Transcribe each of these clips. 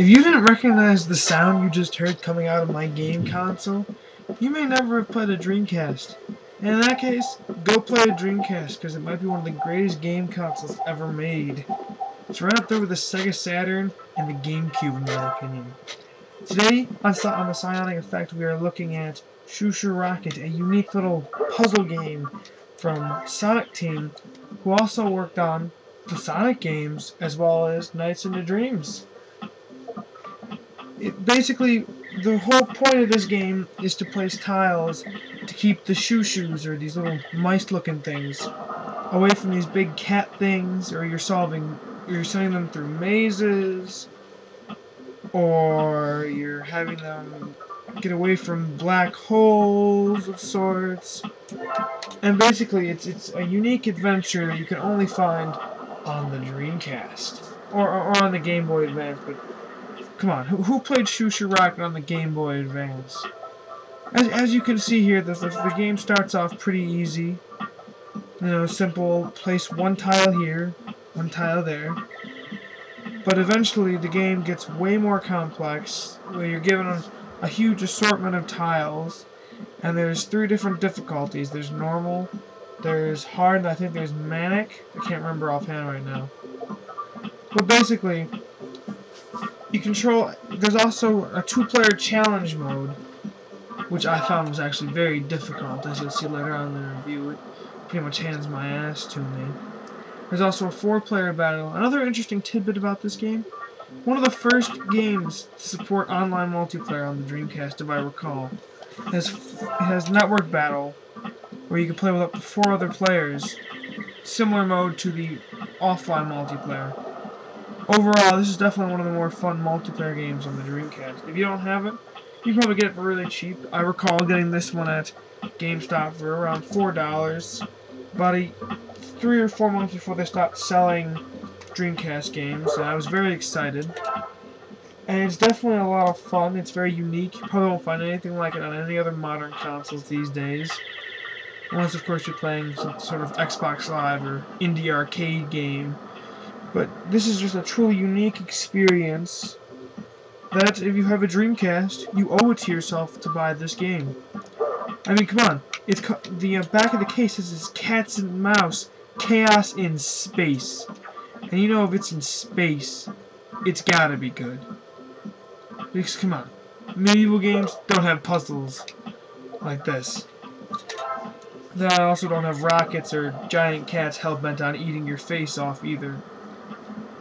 If you didn't recognize the sound you just heard coming out of my game console, you may never have played a Dreamcast. And in that case, go play a Dreamcast, because it might be one of the greatest game consoles ever made. It's right up there with the Sega Saturn and the GameCube, in my opinion. Today, on the Psionic Effect, we are looking at Shoo Shoo Rocket, a unique little puzzle game from Sonic Team, who also worked on the Sonic games, as well as Nights into Dreams. Basically, the whole point of this game is to place tiles to keep the shoo-shoos, or these little mice-looking things, away from these big cat things, or you're sending them through mazes, or you're having them get away from black holes of sorts. And basically, it's a unique adventure that you can only find on the Dreamcast, or on the Game Boy Advance. But come on, who played Shoo Shoo Rocket on the Game Boy Advance? As you can see here, the game starts off pretty easy. You know, simple, place one tile here, one tile there. But eventually the game gets way more complex, where you're given a huge assortment of tiles, and there's 3 different difficulties. There's normal, there's hard, and I think there's manic. I can't remember offhand right now. But basically, there's also a 2-player challenge mode, which I found was actually very difficult, as you'll see later on in the review. It pretty much hands my ass to me. There's also a 4-player battle. Another interesting tidbit about this game, one of the first games to support online multiplayer on the Dreamcast, if I recall. It has network battle, where you can play with up to 4 other players. Similar mode to the offline multiplayer. Overall, this is definitely one of the more fun multiplayer games on the Dreamcast. If you don't have it, you can probably get it for really cheap. I recall getting this one at GameStop for around $4, about 3 or 4 months before they stopped selling Dreamcast games, and I was very excited. And it's definitely a lot of fun. It's very unique. You probably won't find anything like it on any other modern consoles these days. Unless, of course, you're playing some sort of Xbox Live or indie arcade game. But this is just a truly unique experience that, if you have a Dreamcast, you owe it to yourself to buy this game. I mean, come on. The back of the case says Cats and Mouse, Chaos in Space. And you know, if it's in space, it's gotta be good. Because, come on, medieval games don't have puzzles like this. Then I also don't have rockets or giant cats hell-bent on eating your face off either.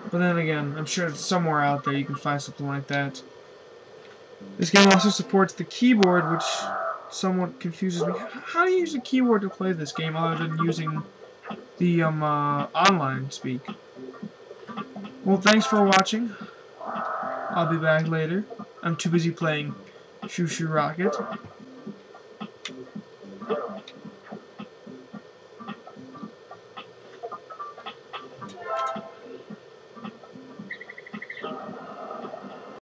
But then again, I'm sure somewhere out there you can find something like that. This game also supports the keyboard, which somewhat confuses me. How do you use a keyboard to play this game other than using the online speak? Well, thanks for watching. I'll be back later. I'm too busy playing Shoo Shoo Rocket.